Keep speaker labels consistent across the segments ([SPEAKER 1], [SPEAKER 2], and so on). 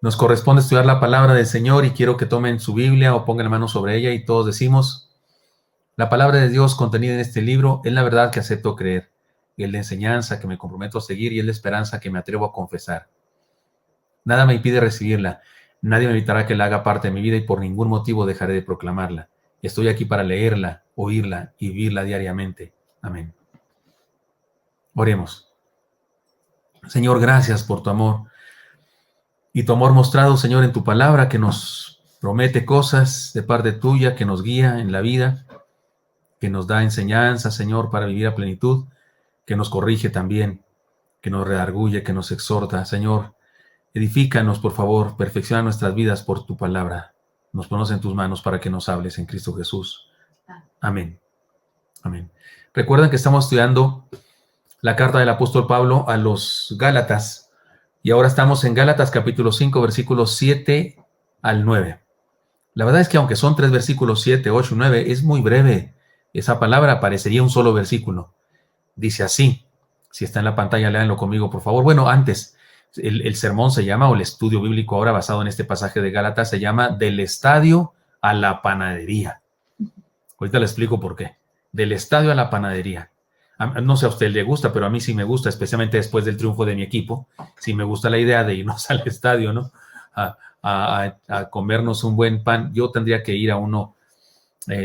[SPEAKER 1] Nos corresponde estudiar la palabra del Señor y quiero que tomen su Biblia o pongan la mano sobre ella y todos decimos: la palabra de Dios contenida en este libro es la verdad que acepto creer, y es la enseñanza que me comprometo a seguir y es la esperanza que me atrevo a confesar. Nada me impide recibirla, nadie me evitará que la haga parte de mi vida y por ningún motivo dejaré de proclamarla. Estoy aquí para leerla, oírla y vivirla diariamente. Amén. Oremos. Señor, gracias por tu amor y tu amor mostrado, Señor, en tu palabra que nos promete cosas de parte tuya, que nos guía en la vida, que nos da enseñanza, Señor, para vivir a plenitud, que nos corrige también, que nos redarguye, que nos exhorta. Señor, edifícanos, por favor, perfecciona nuestras vidas por tu palabra. Nos ponemos en tus manos para que nos hables en Cristo Jesús. Amén. Amén. Recuerden que estamos estudiando la carta del apóstol Pablo a los Gálatas y ahora estamos en Gálatas capítulo 5, versículos 7 al 9. La verdad es que aunque son 3 versículos, 7, 8 y 9, es muy breve. Esa palabra parecería un solo versículo. Dice así. Si está en la pantalla, léanlo conmigo, por favor. Bueno, antes, el sermón se llama, o el estudio bíblico ahora basado en este pasaje de Gálatas, se llama Del estadio a la panadería. Ahorita le explico por qué. Del estadio a la panadería. No sé a usted le gusta, pero a mí sí me gusta, especialmente después del triunfo de mi equipo. Sí me gusta la idea de irnos al estadio, ¿no? A comernos un buen pan. Yo tendría que ir a uno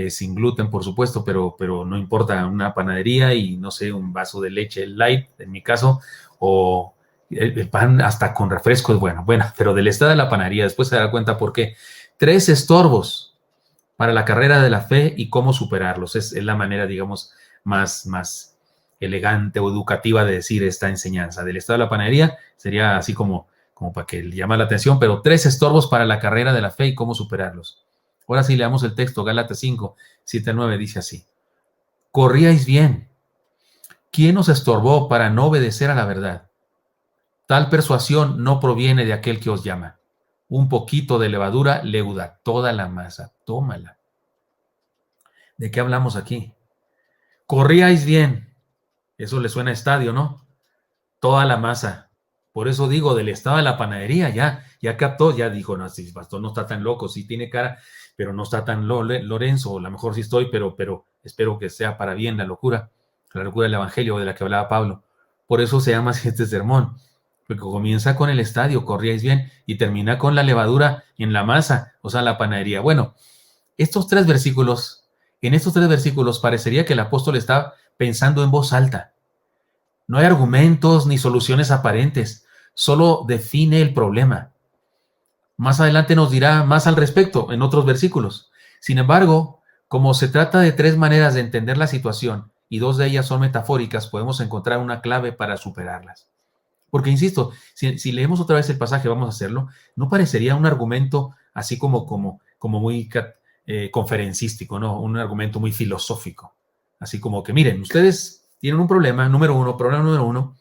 [SPEAKER 1] sin gluten, por supuesto, pero no importa, una panadería y, no sé, un vaso de leche light, en mi caso, o el pan hasta con refresco es bueno, pero del estadio a la panadería, después se dará cuenta por qué. 3 estorbos para la carrera de la fe y cómo superarlos. Es la manera, digamos, más elegante o educativa de decir esta enseñanza. Del estado de la panadería sería así como para que le llame la atención, pero 3 estorbos para la carrera de la fe y cómo superarlos. Ahora sí leamos el texto, Gálatas 5, 7 al 9, dice así: corríais bien. ¿Quién os estorbó para no obedecer a la verdad? Tal persuasión no proviene de aquel que os llama. Un poquito de levadura leuda toda la masa. Tómala. ¿De qué hablamos aquí? Corríais bien. Eso le suena a estadio, ¿no? Toda la masa. Por eso digo, del estado de la panadería, ya captó, ya dijo: no, si pastor no está tan loco, sí tiene cara, pero no está tan Lorenzo, o a lo mejor sí estoy, pero espero que sea para bien la locura del evangelio de la que hablaba Pablo. Por eso se llama así este sermón, porque comienza con el estadio, corríais bien, y termina con la levadura en la masa, o sea, la panadería. Bueno, en estos 3 versículos parecería que el apóstol está pensando en voz alta. No hay argumentos ni soluciones aparentes, solo define el problema. Más adelante nos dirá más al respecto en otros versículos. Sin embargo, como se trata de 3 maneras de entender la situación y 2 de ellas son metafóricas, podemos encontrar una clave para superarlas. Porque, insisto, si leemos otra vez el pasaje, vamos a hacerlo, no parecería un argumento así como muy conferencístico, ¿no? Un argumento muy filosófico. Así como que, miren, ustedes tienen un problema número 1,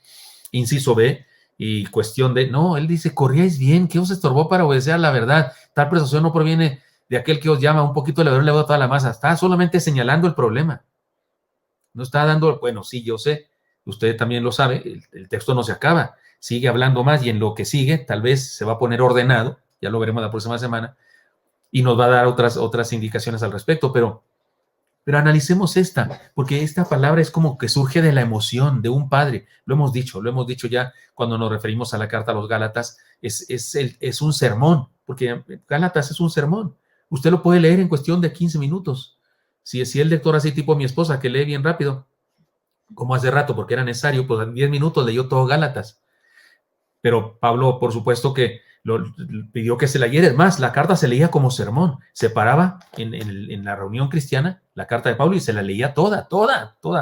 [SPEAKER 1] inciso B, y cuestión de, no, él dice, corríais bien, ¿qué os estorbó para obedecer a la verdad? Tal persuasión no proviene de aquel que os llama, un poquito de levadura leuda toda la masa. Está solamente señalando el problema. No está dando, bueno, sí, yo sé, usted también lo sabe, el texto no se acaba, sigue hablando más y en lo que sigue tal vez se va a poner ordenado, ya lo veremos la próxima semana, y nos va a dar otras indicaciones al respecto, pero analicemos esta, porque esta palabra es como que surge de la emoción de un padre. Lo hemos dicho ya cuando nos referimos a la carta a los Gálatas, es un sermón, porque Gálatas es un sermón. Usted lo puede leer en cuestión de 15 minutos. Si el lector así tipo mi esposa, que lee bien rápido, como hace rato, porque era necesario, pues en 10 minutos leyó todo Gálatas. Pero Pablo, por supuesto que pidió que se leyera. Es más, la carta se leía como sermón. Se paraba en la reunión cristiana, la carta de Pablo, y se la leía toda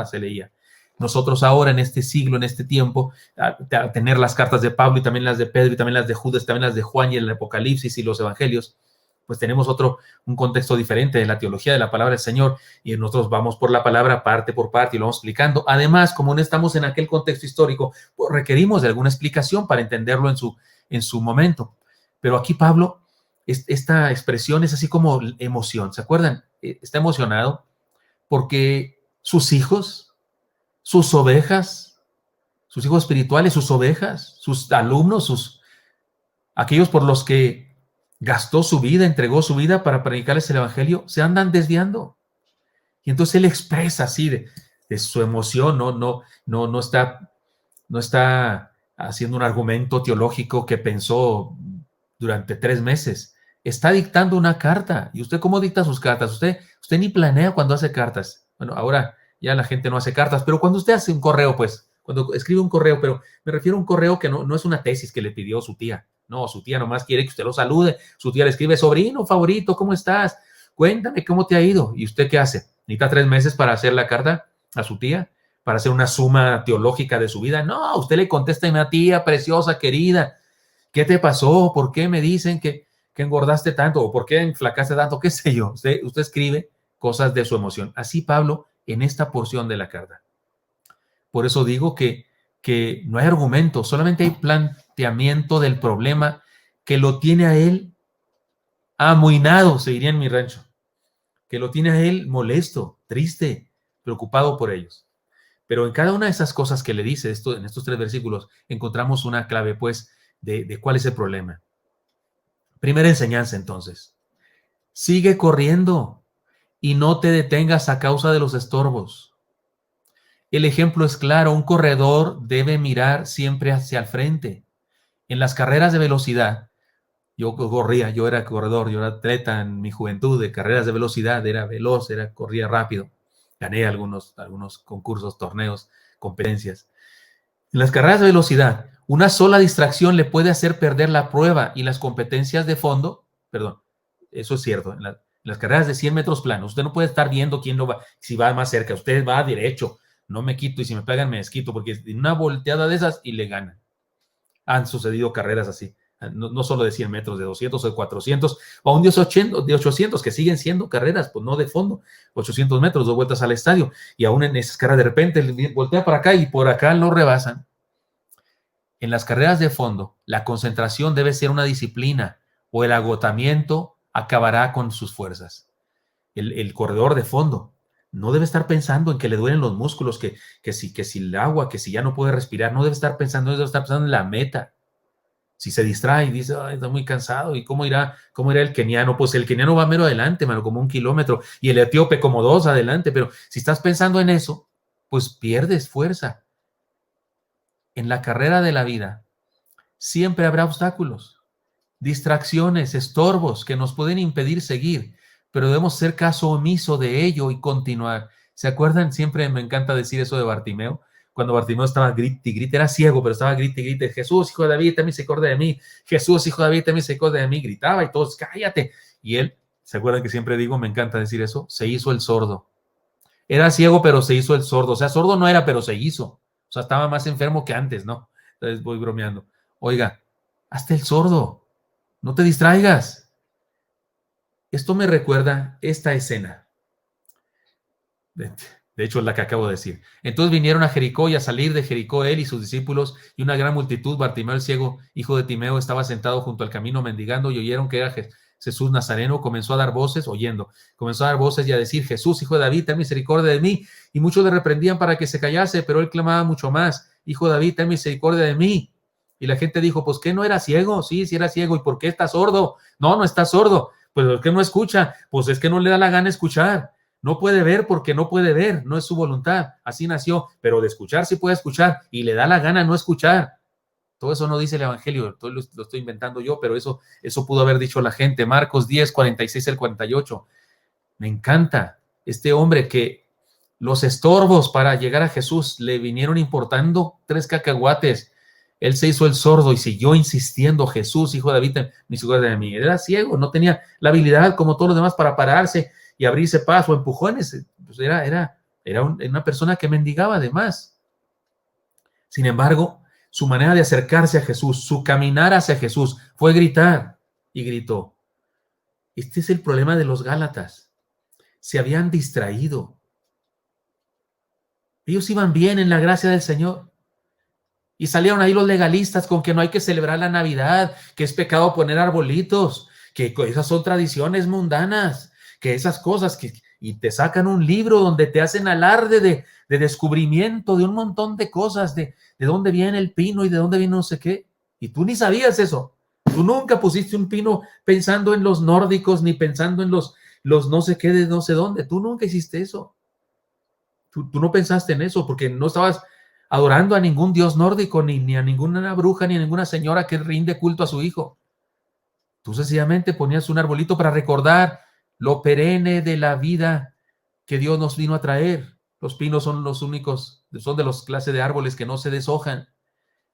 [SPEAKER 1] se leía. Nosotros ahora, en este siglo, en este tiempo, a tener las cartas de Pablo y también las de Pedro y también las de Judas, también las de Juan y el Apocalipsis y los evangelios, pues tenemos un contexto diferente de la teología de la palabra del Señor, y nosotros vamos por la palabra parte por parte y lo vamos explicando. Además, como no estamos en aquel contexto histórico, pues requerimos de alguna explicación para entenderlo en su momento. Pero aquí Pablo, esta expresión es así como emoción. ¿Se acuerdan? Está emocionado porque sus hijos sus ovejas, sus hijos espirituales, sus ovejas, sus alumnos, aquellos por los que gastó su vida, entregó su vida para predicarles el evangelio, se andan desviando. Y entonces él expresa así de su emoción, no está haciendo un argumento teológico que pensó durante 3 meses. Está dictando una carta. ¿Y usted cómo dicta sus cartas? Usted ni planea cuando hace cartas. Bueno, ahora ya la gente no hace cartas, pero cuando usted hace un correo, pues, cuando escribe un correo, pero me refiero a un correo que no es una tesis que le pidió su tía. No, su tía nomás quiere que usted lo salude. Su tía le escribe, sobrino favorito, ¿cómo estás? Cuéntame cómo te ha ido. ¿Y usted qué hace? ¿Necesita 3 meses para hacer la carta a su tía? ¿Para hacer una suma teológica de su vida? No, usted le contesta a una tía preciosa, querida. ¿Qué te pasó? ¿Por qué me dicen que engordaste tanto? ¿O por qué enflacaste tanto? ¿Qué sé yo? Usted escribe cosas de su emoción. Así Pablo en esta porción de la carta. Por eso digo que no hay argumento, solamente hay planteamiento del problema que lo tiene a él amohinado, se diría en mi rancho, que lo tiene a él molesto, triste, preocupado por ellos. Pero en cada una de esas cosas que le dice en estos 3 versículos, encontramos una clave, pues, de cuál es el problema. Primera enseñanza, entonces. Sigue corriendo y no te detengas a causa de los estorbos. El ejemplo es claro, un corredor debe mirar siempre hacia el frente. En las carreras de velocidad, yo corría, yo era corredor, yo era atleta en mi juventud de carreras de velocidad, era veloz, corría rápido. Gané algunos concursos, torneos, competencias. En las carreras de velocidad, una sola distracción le puede hacer perder la prueba y las competencias de fondo, perdón, eso es cierto, en las carreras de 100 metros planos, usted no puede estar viendo quién lo va, si va más cerca, usted va derecho, no me quito y si me pegan me desquito, porque en una volteada de esas y le ganan. Han sucedido carreras así, no solo de 100 metros, de 200 o de 400, o aún de 800, que siguen siendo carreras, pues no de fondo, 800 metros, 2 vueltas al estadio, y aún en esas carreras de repente voltea para acá y por acá lo rebasan. En las carreras de fondo, la concentración debe ser una disciplina o el agotamiento acabará con sus fuerzas. El corredor de fondo no debe estar pensando en que le duelen los músculos, que si el agua, que si ya no puede respirar, no debe estar pensando en la meta. Si se distrae y dice, ay, está muy cansado, ¿y cómo irá el keniano? Pues el keniano va mero adelante, mano, como 1 kilómetro, y el etíope como 2 adelante, pero si estás pensando en eso, pues pierdes fuerza. En la carrera de la vida siempre habrá obstáculos, distracciones, estorbos que nos pueden impedir seguir, pero debemos hacer caso omiso de ello y continuar. ¿Se acuerdan? Siempre me encanta decir eso de Bartimeo. Cuando Bartimeo estaba grite y grite, era ciego, pero estaba grite y grite, Jesús, hijo de David, ten misericordia de mí, Jesús, hijo de David, ten misericordia de mí, gritaba y todos, cállate. Y él, ¿se acuerdan que siempre digo, me encanta decir eso? Se hizo el sordo. Era ciego, pero se hizo el sordo. O sea, sordo no era, pero se hizo. O sea, estaba más enfermo que antes, ¿no? Entonces voy bromeando. Oiga, hazte el sordo, no te distraigas. Esto me recuerda esta escena. De hecho, es la que acabo de decir. Entonces vinieron a Jericó y a salir de Jericó él y sus discípulos y una gran multitud. Bartimeo el ciego, hijo de Timeo, estaba sentado junto al camino mendigando y oyeron que era Jesús Nazareno. Comenzó a dar voces y a decir, Jesús, hijo de David, ten misericordia de mí. Y muchos le reprendían para que se callase, pero él clamaba mucho más, hijo de David, ten misericordia de mí. Y la gente dijo, pues ¿qué no era ciego? Sí era ciego. ¿Y por qué está sordo? No está sordo. Pues ¿por qué no escucha? Pues es que no le da la gana escuchar. No puede ver porque no puede ver, no es su voluntad, así nació, pero de escuchar sí puede escuchar y le da la gana no escuchar. Todo eso no dice el Evangelio, todo lo estoy inventando yo, pero eso pudo haber dicho la gente. Marcos 10, 46 al 48. Me encanta este hombre que los estorbos para llegar a Jesús le vinieron importando 3 cacahuates. Él se hizo el sordo y siguió insistiendo, Jesús, hijo de David, misericordia de mí. Era ciego, no tenía la habilidad como todos los demás para pararse y abrirse paso, empujones, pues era una persona que mendigaba además. Sin embargo, su manera de acercarse a Jesús, su caminar hacia Jesús, fue gritar y gritó. Este es el problema de los Gálatas. Se habían distraído. Ellos iban bien en la gracia del Señor. Y salieron ahí los legalistas con que no hay que celebrar la Navidad, que es pecado poner arbolitos, que esas son tradiciones mundanas, que esas cosas, y te sacan un libro donde te hacen alarde de descubrimiento de un montón de cosas, de dónde viene el pino y de dónde viene no sé qué. Y tú ni sabías eso. Tú nunca pusiste un pino pensando en los nórdicos, ni pensando en los no sé qué de no sé dónde. Tú nunca hiciste eso. Tú no pensaste en eso porque no estabas adorando a ningún dios nórdico, ni a ninguna bruja, ni a ninguna señora que rinde culto a su hijo. Tú sencillamente ponías un arbolito para recordar lo perenne de la vida que Dios nos vino a traer. Los pinos son los únicos, son de los clases de árboles que no se deshojan.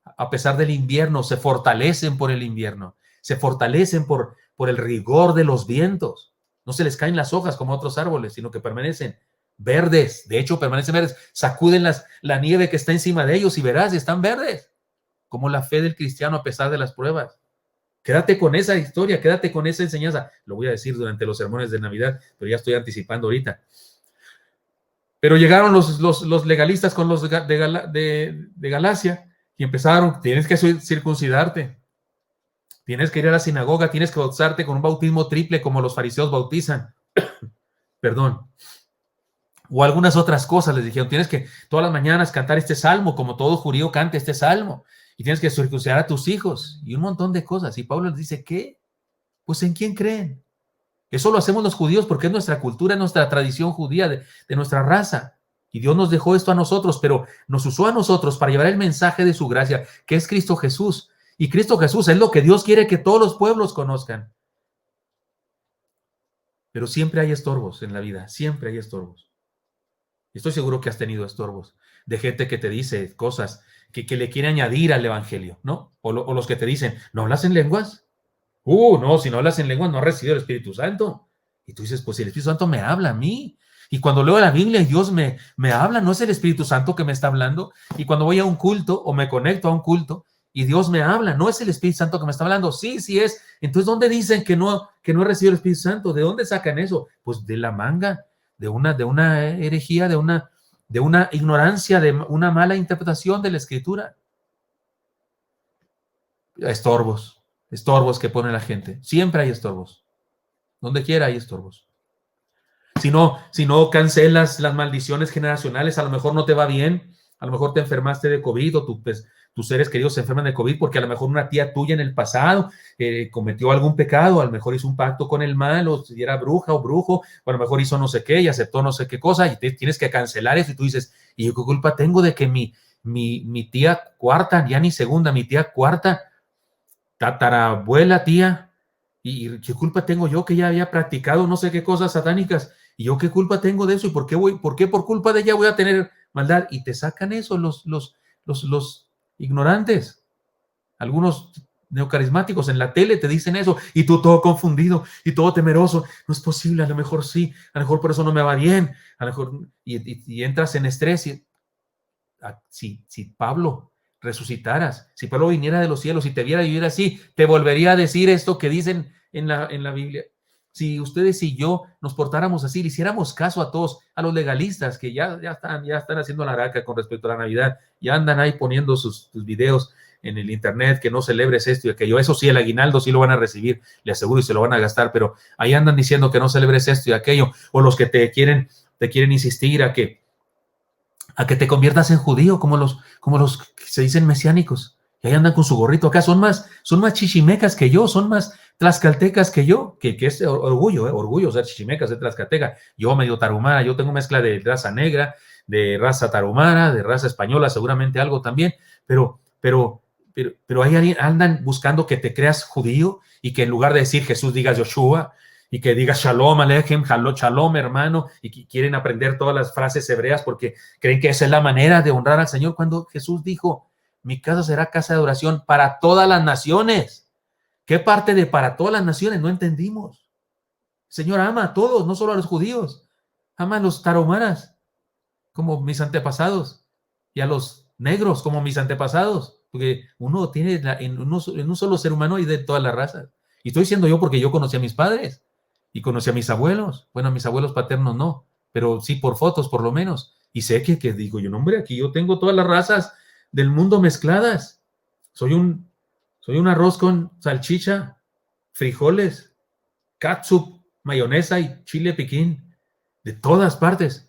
[SPEAKER 1] A pesar del invierno, se fortalecen por el invierno, se fortalecen por el rigor de los vientos. No se les caen las hojas como otros árboles, sino que permanecen verdes. De hecho, permanecen verdes. Sacuden la nieve que está encima de ellos y verás, están verdes. Como la fe del cristiano a pesar de las pruebas. Quédate con esa historia, quédate con esa enseñanza. Lo voy a decir durante los sermones de Navidad, pero ya estoy anticipando ahorita. Pero llegaron los legalistas con los de Galacia y empezaron, tienes que circuncidarte, tienes que ir a la sinagoga, tienes que bautizarte con un bautismo triple como los fariseos bautizan. Perdón. O algunas otras cosas les dijeron, tienes que todas las mañanas cantar este salmo, como todo judío canta este salmo, y tienes que circuncidar a tus hijos, y un montón de cosas. Y Pablo les dice, ¿qué? Pues ¿en quién creen? Eso lo hacemos los judíos porque es nuestra cultura, es nuestra tradición judía de nuestra raza. Y Dios nos dejó esto a nosotros, pero nos usó a nosotros para llevar el mensaje de su gracia, que es Cristo Jesús. Y Cristo Jesús es lo que Dios quiere que todos los pueblos conozcan. Pero siempre hay estorbos en la vida, siempre hay estorbos. Estoy seguro que has tenido estorbos de gente que te dice cosas que le quiere añadir al evangelio, ¿no? O los que te dicen, ¿no hablas en lenguas? No, si no hablas en lenguas no has recibido el Espíritu Santo. Y tú dices, pues si el Espíritu Santo me habla a mí. Y cuando leo la Biblia y Dios me habla, no es el Espíritu Santo que me está hablando. Y cuando voy a un culto o me conecto a un culto y Dios me habla, no es el Espíritu Santo que me está hablando. Sí, sí es. Entonces, ¿dónde dicen que no he recibido el Espíritu Santo? ¿De dónde sacan eso? Pues de la manga, de una herejía, de una ignorancia, de una mala interpretación de la Escritura. Estorbos que pone la gente. Siempre hay estorbos. Donde quiera hay estorbos. Si no cancelas las maldiciones generacionales, a lo mejor no te va bien, a lo mejor te enfermaste de COVID o tus seres queridos se enferman de COVID porque a lo mejor una tía tuya en el pasado cometió algún pecado, a lo mejor hizo un pacto con el mal, o si era bruja o brujo, o a lo mejor hizo no sé qué y aceptó no sé qué cosa, y tienes que cancelar eso, y tú dices, ¿y yo qué culpa tengo de que mi tía cuarta, ya ni segunda, mi tía cuarta, tatarabuela, tía, y qué culpa tengo yo que ya había practicado no sé qué cosas satánicas? ¿Y yo qué culpa tengo de eso? ¿Y por qué por culpa de ella voy a tener maldad? Y te sacan eso los ignorantes. Algunos neocarismáticos en la tele te dicen eso y tú todo confundido y todo temeroso. No es posible, a lo mejor sí, a lo mejor por eso no me va bien, a lo mejor y entras en estrés. Si Pablo resucitaras, si Pablo viniera de los cielos y te viera vivir así, te volvería a decir esto que dicen en la Biblia. Si ustedes y yo nos portáramos así, le hiciéramos caso a todos, a los legalistas que ya están haciendo la araca con respecto a la Navidad, ya andan ahí poniendo sus videos en el internet, que no celebres esto y aquello. Eso sí, el aguinaldo sí lo van a recibir, le aseguro, y se lo van a gastar, pero ahí andan diciendo que no celebres esto y aquello, o los que te quieren insistir a que te conviertas en judío, como los que se dicen mesiánicos, y ahí andan con su gorrito acá, son más chichimecas que yo, son más tlaxcaltecas que yo, que es orgullo ser chichimeca, ser tlaxcalteca. Yo medio tarumara, yo tengo mezcla de raza negra, de raza tarumara, de raza española, seguramente algo también, pero ahí andan buscando que te creas judío y que en lugar de decir Jesús digas Yoshua, y que digas Shalom Alejem, Shalom hermano, y que quieren aprender todas las frases hebreas porque creen que esa es la manera de honrar al Señor, cuando Jesús dijo, mi casa será casa de oración para todas las naciones. ¿Qué parte de para todas las naciones? No entendimos. El Señor ama a todos, no solo a los judíos, ama a los taromaras, como mis antepasados, y a los negros, como mis antepasados, porque uno tiene en un solo ser humano y de todas las razas. Y estoy diciendo yo porque yo conocí a mis padres y conocí a mis abuelos. Bueno, a mis abuelos paternos no, pero sí por fotos por lo menos. Y sé que digo yo, no, hombre, aquí yo tengo todas las razas del mundo mezcladas. Soy un arroz con salchicha, frijoles, catsup, mayonesa y chile piquín. de todas partes.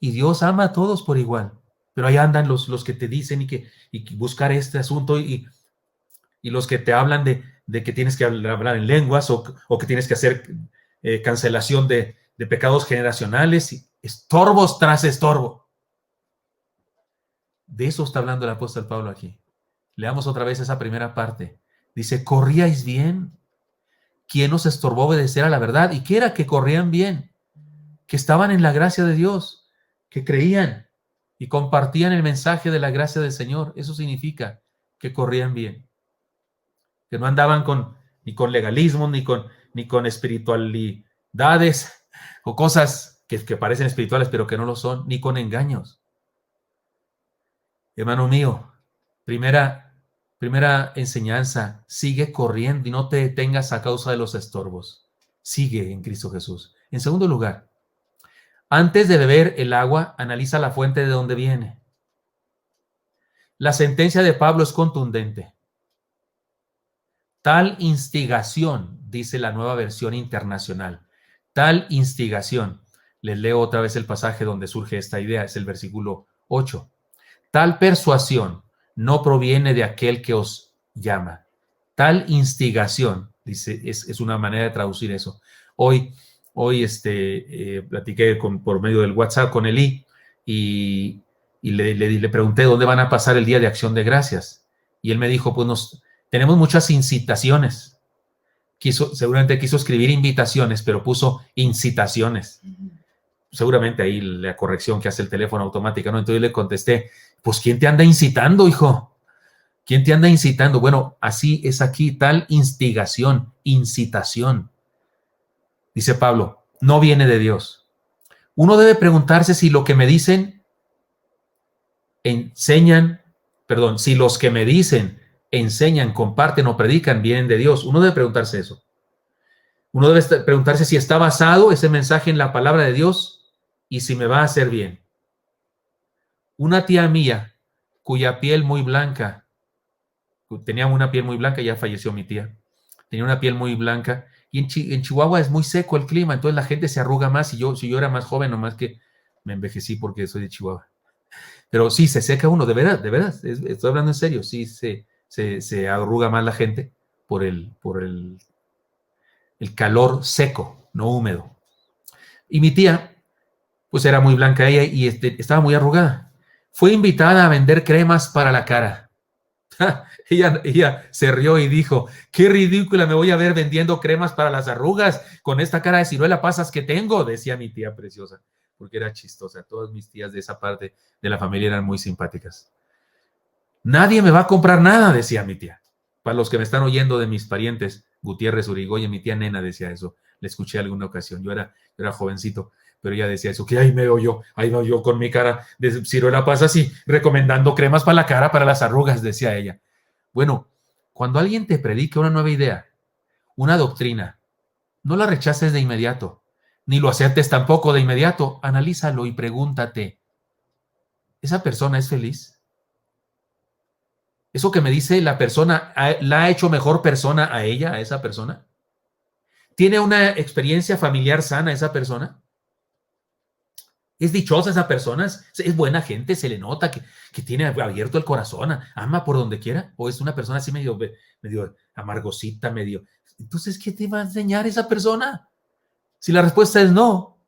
[SPEAKER 1] Y Dios ama a todos por igual. Pero ahí andan los que te dicen y buscar este asunto y los que te hablan de que tienes que hablar en lenguas o que tienes que hacer cancelación de pecados generacionales, y estorbos tras estorbo. De eso está hablando el apóstol Pablo aquí. Leamos otra vez esa primera parte. Dice, ¿corríais bien? ¿Quién os estorbó obedecer a la verdad? ¿Y qué era? Que corrían bien, que estaban en la gracia de Dios, que creían y compartían el mensaje de la gracia del Señor. Eso significa que corrían bien, que no andaban ni con legalismo, ni con espiritualidades o cosas que parecen espirituales pero que no lo son, ni con engaños. Hermano mío, primera enseñanza, sigue corriendo y no te detengas a causa de los estorbos. Sigue en Cristo Jesús. En segundo lugar, antes de beber el agua, analiza la fuente de donde viene. La sentencia de Pablo es contundente. Tal instigación, dice la Nueva Versión Internacional, tal instigación. Les leo otra vez el pasaje donde surge esta idea, es el versículo 8. Tal persuasión no proviene de aquel que os llama. Tal instigación, dice, es una manera de traducir eso. Hoy platiqué por medio del WhatsApp con Eli y le pregunté dónde van a pasar el Día de Acción de Gracias. Y él me dijo, pues tenemos muchas incitaciones. Seguramente quiso escribir invitaciones, pero puso incitaciones. Seguramente ahí la corrección que hace el teléfono automática, ¿no? Entonces yo le contesté, pues ¿quién te anda incitando, hijo? ¿Quién te anda incitando? Bueno, así es aquí, tal instigación, incitación. Dice Pablo, no viene de Dios. Uno debe preguntarse si lo que me dicen si los que me dicen, enseñan, comparten o predican vienen de Dios. Uno debe preguntarse eso. Uno debe preguntarse si está basado ese mensaje en la palabra de Dios y si me va a hacer bien. Una tía mía, cuya piel muy blanca, tenía una piel muy blanca, ya falleció mi tía, tenía una piel muy blanca, y en Chihuahua es muy seco el clima, entonces la gente se arruga más, si yo era más joven, nomás que me envejecí porque soy de Chihuahua. Pero sí, se seca uno, de verdad, estoy hablando en serio, sí se arruga más la gente por el calor seco, no húmedo. Y mi tía, pues era muy blanca ella y estaba muy arrugada. Fue invitada a vender cremas para la cara. Ella se rió y dijo, qué ridícula me voy a ver vendiendo cremas para las arrugas con esta cara de ciruela pasas que tengo, decía mi tía preciosa, porque era chistosa. Todas mis tías de esa parte de la familia eran muy simpáticas. Nadie me va a comprar nada, decía mi tía. Para los que me están oyendo de mis parientes, Gutiérrez, Urigoyen, mi tía Nena decía eso. Le escuché alguna ocasión. Yo era jovencito, pero ella decía eso, que ahí veo yo con mi cara de ciruela pasa así, recomendando cremas para la cara, para las arrugas, decía ella. Bueno, cuando alguien te predique una nueva idea, una doctrina, no la rechaces de inmediato, ni lo aceptes tampoco de inmediato. Analízalo y pregúntate, ¿esa persona es feliz? ¿Eso que me dice la persona la ha hecho mejor persona a ella, a esa persona? ¿Tiene una experiencia familiar sana esa persona? ¿Es dichosa esa persona? ¿Es buena gente? ¿Se le nota que tiene abierto el corazón? ¿Ama por donde quiera? ¿O es una persona así medio amargosita, medio? Entonces, ¿qué te va a enseñar esa persona? Si la respuesta es no,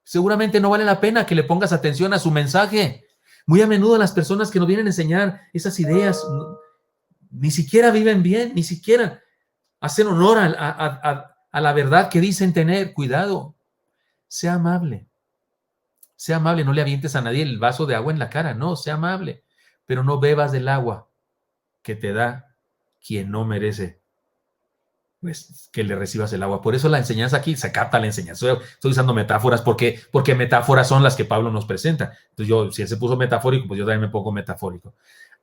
[SPEAKER 1] seguramente no vale la pena que le pongas atención a su mensaje. Muy a menudo las personas que nos vienen a enseñar esas ideas ni siquiera viven bien, ni siquiera hacen honor a la verdad que dicen tener. Cuidado, sea amable. Sea amable, no le avientes a nadie el vaso de agua en la cara, no, sea amable, pero no bebas del agua que te da quien no merece, pues, que le recibas el agua. Por eso la enseñanza aquí, se capta la enseñanza. Estoy usando metáforas porque metáforas son las que Pablo nos presenta. Entonces si él se puso metafórico, pues yo también me pongo metafórico.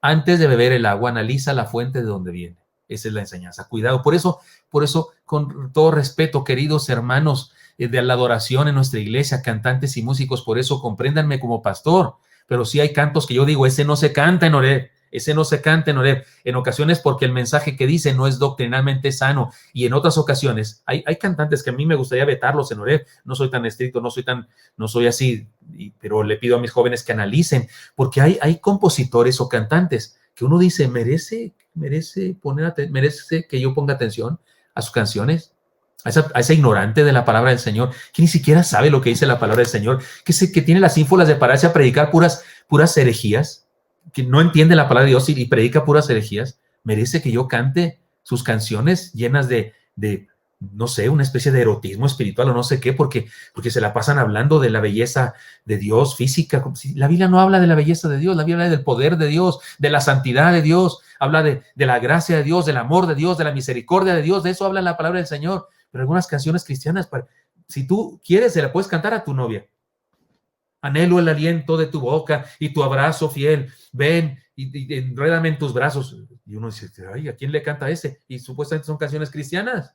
[SPEAKER 1] Antes de beber el agua, analiza la fuente de donde viene. Esa es la enseñanza. Cuidado. Por eso, con todo respeto, queridos hermanos de la adoración en nuestra iglesia, cantantes y músicos, por eso compréndanme como pastor. Pero sí hay cantos que yo digo, ese no se canta en Oreb, Ese no se canta en Horeb. En ocasiones porque el mensaje que dice no es doctrinalmente sano, y en otras ocasiones hay cantantes que a mí me gustaría vetarlos en Horeb. No soy tan estricto, no soy así, pero le pido a mis jóvenes que analicen, porque hay compositores o cantantes que uno dice, merece que yo ponga atención a sus canciones, a ese ignorante de la palabra del Señor, que ni siquiera sabe lo que dice la palabra del Señor, que tiene las ínfulas de pararse a predicar puras herejías, que no entiende la palabra de Dios y predica puras herejías. Merece que yo cante sus canciones llenas de no sé, una especie de erotismo espiritual o no sé qué, porque se la pasan hablando de la belleza de Dios física. La Biblia no habla de la belleza de Dios, la Biblia habla del poder de Dios, de la santidad de Dios, habla de la gracia de Dios, del amor de Dios, de la misericordia de Dios. De eso habla la palabra del Señor. Pero algunas canciones cristianas, si tú quieres, se la puedes cantar a tu novia. Anhelo el aliento de tu boca y tu abrazo fiel. Ven y enrédame en tus brazos. Y uno dice, ay, ¿a quién le canta ese? Y supuestamente son canciones cristianas,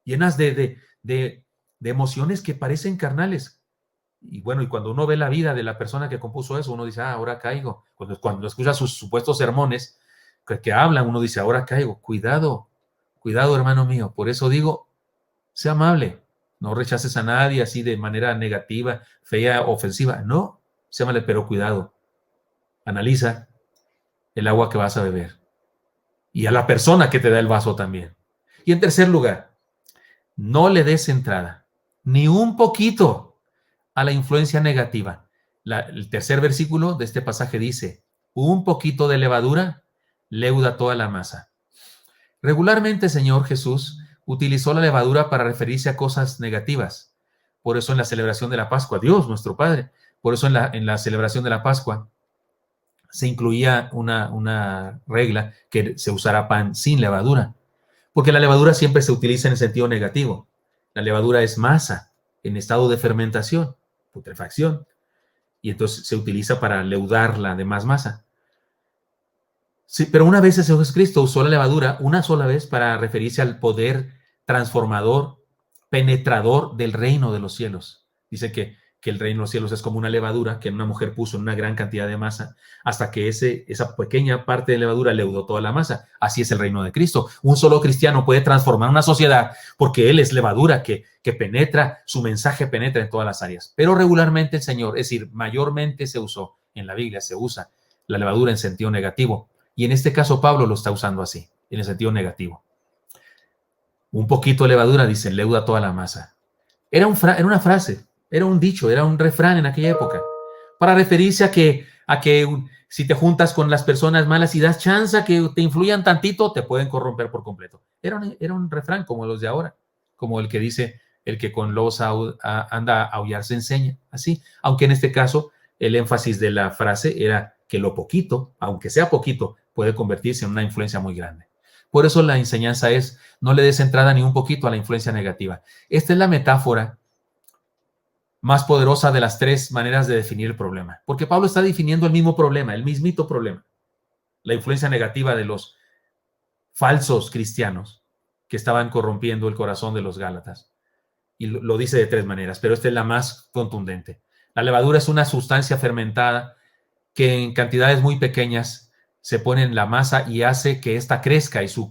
[SPEAKER 1] llenas de emociones que parecen carnales. Y bueno, y cuando uno ve la vida de la persona que compuso eso, uno dice, ahora caigo. Cuando escucha sus supuestos sermones que hablan, uno dice, ahora caigo. Cuidado, hermano mío. Por eso digo, sea amable. No rechaces a nadie así de manera negativa, fea, ofensiva. No, sea amable, pero cuidado. Analiza el agua que vas a beber y a la persona que te da el vaso también. Y en tercer lugar, no le des entrada, ni un poquito, a la influencia negativa. El tercer versículo de este pasaje dice, un poquito de levadura leuda toda la masa. Regularmente, Señor Jesús utilizó la levadura para referirse a cosas negativas. Por eso en la celebración de la Pascua, Dios, nuestro Padre, por eso en la celebración de la Pascua se incluía una regla que se usara pan sin levadura. Porque la levadura siempre se utiliza en el sentido negativo. La levadura es masa en estado de fermentación, putrefacción, y entonces se utiliza para leudar la demás masa. Sí, pero una vez el Señor Jesucristo usó la levadura una sola vez para referirse al poder transformador, penetrador del reino de los cielos. Dice que el reino de los cielos es como una levadura que una mujer puso en una gran cantidad de masa hasta que esa pequeña parte de levadura leudó toda la masa. Así es el reino de Cristo. Un solo cristiano puede transformar una sociedad porque él es levadura que penetra, su mensaje penetra en todas las áreas. Pero regularmente el Señor, es decir, mayormente se usó en la Biblia, se usa la levadura en sentido negativo. Y en este caso Pablo lo está usando así, en el sentido negativo. Un poquito de levadura, dice, leuda toda la masa. Era una frase, era un dicho, era un refrán en aquella época, para referirse a que si te juntas con las personas malas y das chance a que te influyan tantito, te pueden corromper por completo. Era un refrán como los de ahora, como el que dice, el que con lobos anda a aullar se enseña, así. Aunque en este caso el énfasis de la frase era que lo poquito, aunque sea poquito, puede convertirse en una influencia muy grande. Por eso la enseñanza es, no le des entrada ni un poquito a la influencia negativa. Esta es la metáfora más poderosa de las tres maneras de definir el problema. Porque Pablo está definiendo el mismo problema, el mismito problema. La influencia negativa de los falsos cristianos que estaban corrompiendo el corazón de los Gálatas. Y lo dice de tres maneras, pero esta es la más contundente. La levadura es una sustancia fermentada que en cantidades muy pequeñas se pone en la masa y hace que ésta crezca y su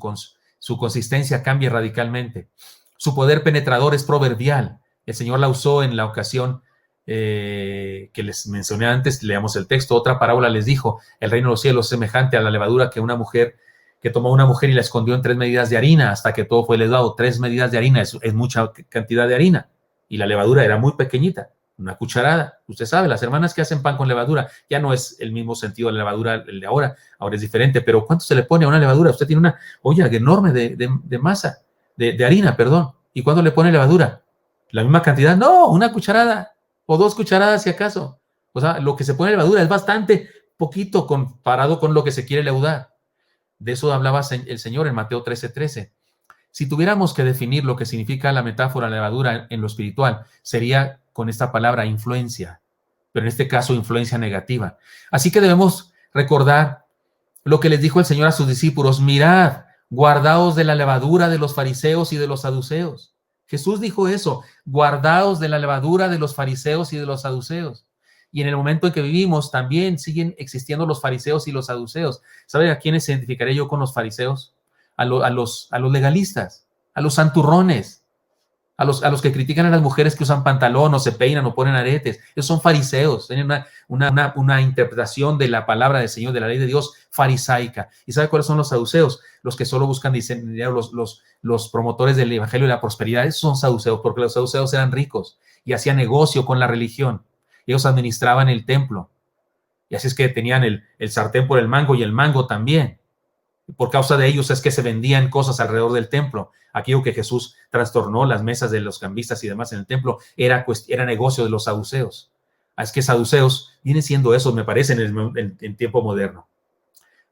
[SPEAKER 1] consistencia cambie radicalmente. Su poder penetrador es proverbial. El Señor la usó en la ocasión que les mencioné antes. Leamos el texto. Otra parábola les dijo, el reino de los cielos es semejante a la levadura que tomó una mujer y la escondió en 3 medidas de harina hasta que todo fue leudado. 3 medidas de harina es mucha cantidad de harina y la levadura era muy pequeñita. Una cucharada. Usted sabe, las hermanas que hacen pan con levadura, ya no es el mismo sentido de la levadura el de ahora es diferente, pero ¿cuánto se le pone a una levadura? Usted tiene una olla enorme de masa, de harina, perdón. ¿Y cuánto le pone levadura? ¿La misma cantidad? No, una cucharada o 2 cucharadas si acaso. O sea, lo que se pone levadura es bastante poquito comparado con lo que se quiere leudar. De eso hablaba el Señor en Mateo 13:13. Si tuviéramos que definir lo que significa la metáfora levadura en lo espiritual, sería con esta palabra influencia, pero en este caso influencia negativa. Así que debemos recordar lo que les dijo el Señor a sus discípulos: mirad, guardaos de la levadura de los fariseos y de los saduceos. Jesús dijo eso, guardaos de la levadura de los fariseos y de los saduceos. Y en el momento en que vivimos también siguen existiendo los fariseos y los saduceos. ¿Sabe a quiénes identificaré yo con los fariseos? A los legalistas, a los santurrones, a los que critican a las mujeres que usan pantalón o se peinan o ponen aretes. Esos son fariseos, tienen una interpretación de la palabra del Señor, de la ley de Dios, farisaica. ¿Y sabe cuáles son los saduceos? Los que solo buscan dinero, los promotores del evangelio y la prosperidad. Esos son saduceos, porque los saduceos eran ricos y hacían negocio con la religión. Ellos administraban el templo. Y así es que tenían el sartén por el mango y el mango también. Por causa de ellos es que se vendían cosas alrededor del templo. Aquello que Jesús trastornó, las mesas de los cambistas y demás en el templo, era negocio de los saduceos. Es que saduceos viene siendo eso, me parece, en tiempo moderno.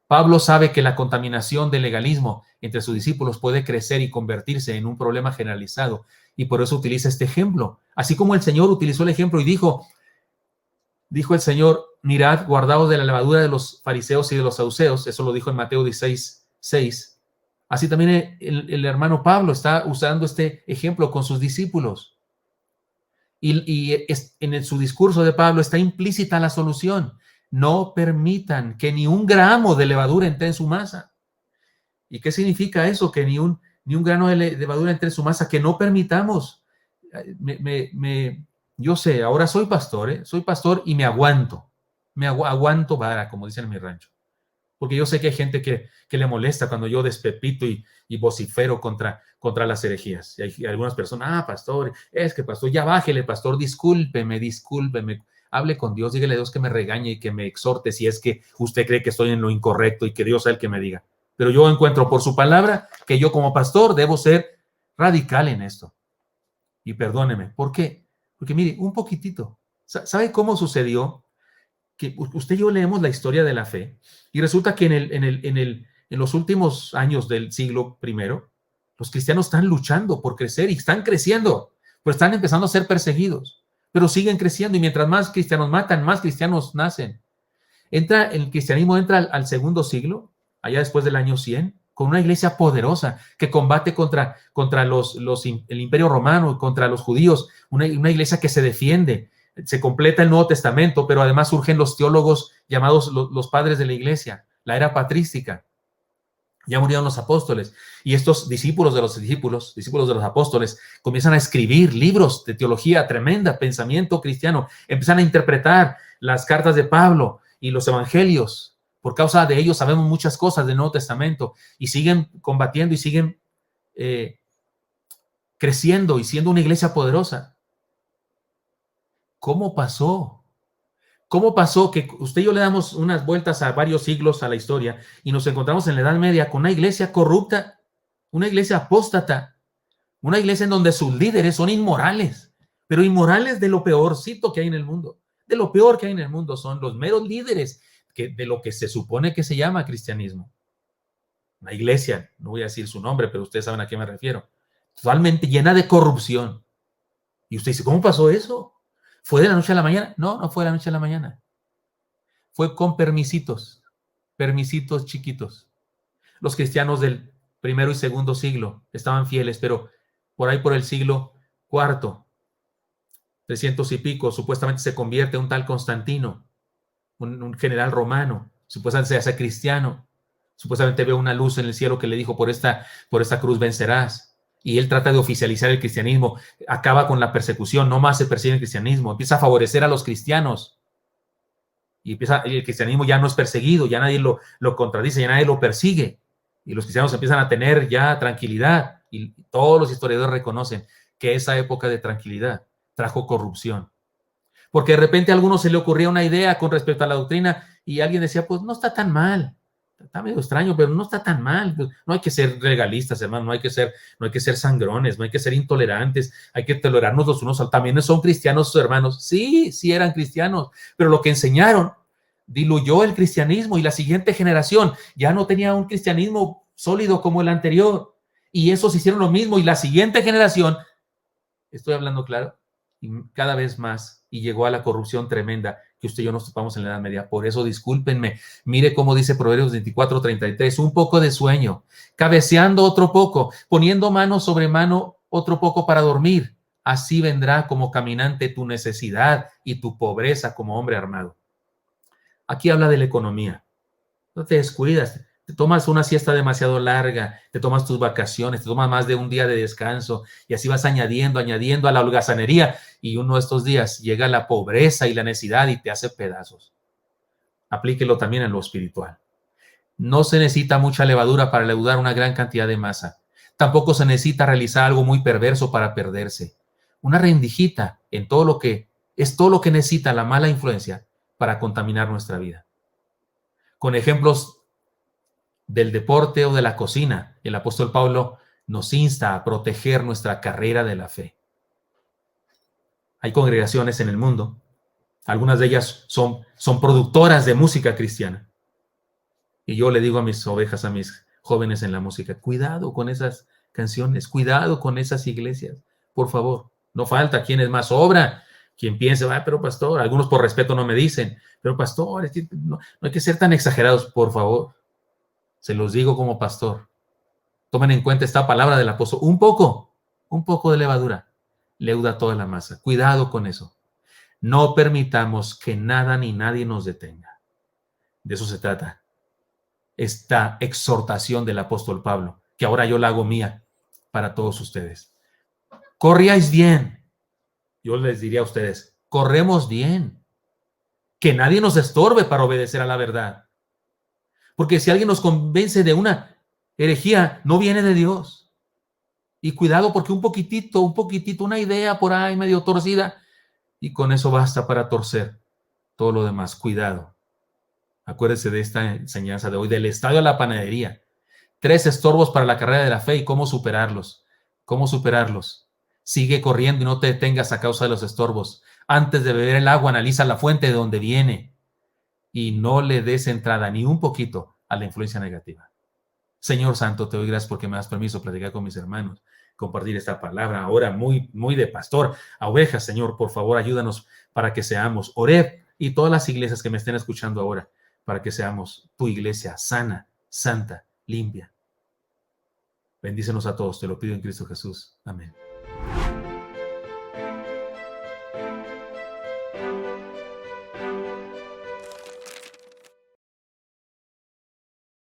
[SPEAKER 1] Pablo sabe que la contaminación del legalismo entre sus discípulos puede crecer y convertirse en un problema generalizado, y por eso utiliza este ejemplo. Así como el Señor utilizó el ejemplo y dijo el Señor, mirad, guardaos de la levadura de los fariseos y de los saduceos. Eso lo dijo en Mateo 16:6. Así también el hermano Pablo está usando este ejemplo con sus discípulos. Y en su discurso de Pablo está implícita la solución. No permitan que ni un gramo de levadura entre en su masa. ¿Y qué significa eso? Que ni un grano de levadura entre en su masa, que no permitamos. Yo sé, ahora soy pastor y me aguanto. Aguanto vara, como dicen en mi rancho. Porque yo sé que hay gente que le molesta cuando yo despepito y vocifero contra las herejías. Y hay algunas personas, pastor, es que pastor, ya bájele, pastor, discúlpeme, hable con Dios, dígale a Dios que me regañe y que me exhorte si es que usted cree que estoy en lo incorrecto y que Dios sea el que me diga. Pero yo encuentro por su palabra que yo como pastor debo ser radical en esto. Y perdóneme, ¿por qué? Porque mire, un poquitito. ¿Sabe cómo sucedió? Que usted y yo leemos la historia de la fe y resulta que en los últimos años del siglo I, los cristianos están luchando por crecer y están creciendo, pero están empezando a ser perseguidos, pero siguen creciendo y mientras más cristianos matan, más cristianos nacen. El cristianismo entra al segundo siglo, allá después del año 100, con una iglesia poderosa que combate contra el Imperio Romano, contra los judíos, una iglesia que se defiende. Se completa el Nuevo Testamento, pero además surgen los teólogos llamados los padres de la iglesia, la era patrística. Ya murieron los apóstoles y estos discípulos de los apóstoles, comienzan a escribir libros de teología tremenda, pensamiento cristiano, empiezan a interpretar las cartas de Pablo y los evangelios. Por causa de ellos sabemos muchas cosas del Nuevo Testamento y siguen combatiendo y siguen creciendo y siendo una iglesia poderosa. ¿Cómo pasó? ¿Cómo pasó que usted y yo le damos unas vueltas a varios siglos a la historia y nos encontramos en la Edad Media con una iglesia corrupta, una iglesia apóstata, una iglesia en donde sus líderes son inmorales, pero inmorales de lo peorcito que hay en el mundo? De lo peor que hay en el mundo son los meros líderes de lo que se supone que se llama cristianismo. Una iglesia, no voy a decir su nombre, pero ustedes saben a qué me refiero, totalmente llena de corrupción. Y usted dice, ¿cómo pasó eso? ¿Fue de la noche a la mañana? No, no fue de la noche a la mañana. Fue con permisitos chiquitos. Los cristianos del primero y segundo siglo estaban fieles, pero por ahí por el siglo IV, 300 y pico, supuestamente se convierte un tal Constantino, un general romano, supuestamente se hace cristiano, supuestamente ve una luz en el cielo que le dijo, por esta cruz vencerás. Y él trata de oficializar el cristianismo, acaba con la persecución, no más se persigue el cristianismo, empieza a favorecer a los cristianos y el cristianismo ya no es perseguido, ya nadie lo contradice, ya nadie lo persigue y los cristianos empiezan a tener ya tranquilidad y todos los historiadores reconocen que esa época de tranquilidad trajo corrupción. Porque de repente a algunos se le ocurría una idea con respecto a la doctrina y alguien decía, pues no está tan mal. Está medio extraño, pero no está tan mal. No hay que ser legalistas, hermano, no hay que ser sangrones, no hay que ser intolerantes, hay que tolerarnos los unos a los otros. También son cristianos sus hermanos. Sí eran cristianos, pero lo que enseñaron diluyó el cristianismo y la siguiente generación ya no tenía un cristianismo sólido como el anterior. Y esos hicieron lo mismo y la siguiente generación, estoy hablando claro, y cada vez más, y llegó a la corrupción tremenda que usted y yo nos topamos en la Edad Media. Por eso, discúlpenme, mire cómo dice Proverbios 24:33, un poco de sueño, cabeceando otro poco, poniendo mano sobre mano otro poco para dormir. así vendrá como caminante tu necesidad y tu pobreza como hombre armado. Aquí habla de la economía. No te descuidas, te tomas una siesta demasiado larga, te tomas tus vacaciones, te tomas más de un día de descanso y así vas añadiendo a la holgazanería y uno de estos días llega la pobreza y la necesidad y te hace pedazos. Aplíquelo también en lo espiritual. No se necesita mucha levadura para leudar una gran cantidad de masa. Tampoco se necesita realizar algo muy perverso para perderse. Una rendijita en todo lo que es todo lo que necesita la mala influencia para contaminar nuestra vida. Con ejemplos del deporte o de la cocina, el apóstol Pablo nos insta a proteger nuestra carrera de la fe. Hay congregaciones en el mundo, algunas de ellas son productoras de música cristiana. Y yo le digo a mis ovejas, a mis jóvenes en la música, cuidado con esas canciones, cuidado con esas iglesias, por favor. No falta quien es más obra, quien piense, pero pastor, algunos por respeto no me dicen, pero pastor, es que no hay que ser tan exagerados, por favor. Se los digo como pastor. Tomen en cuenta esta palabra del apóstol. Un poco de levadura leuda toda la masa. Cuidado con eso. No permitamos que nada ni nadie nos detenga. De eso se trata esta exhortación del apóstol Pablo, que ahora yo la hago mía para todos ustedes. Corríais bien. Yo les diría a ustedes, corremos bien. Que nadie nos estorbe para obedecer a la verdad. Porque si alguien nos convence de una herejía, no viene de Dios. Y cuidado porque un poquitito, una idea por ahí medio torcida, y con eso basta para torcer todo lo demás. Cuidado. Acuérdese de esta enseñanza de hoy, del estadio a la panadería. 3 estorbos para la carrera de la fe y cómo superarlos. ¿Cómo superarlos? Sigue corriendo y no te detengas a causa de los estorbos. Antes de beber el agua, analiza la fuente de donde viene y no le des entrada ni un poquito a la influencia negativa. Señor Santo, te doy gracias porque me das permiso platicar con mis hermanos, compartir esta palabra ahora muy de pastor a ovejas. Señor, por favor, ayúdanos para que seamos Oreb y todas las iglesias que me estén escuchando ahora, para que seamos tu iglesia sana, santa, limpia. Bendícenos a todos, te lo pido en Cristo Jesús. Amén.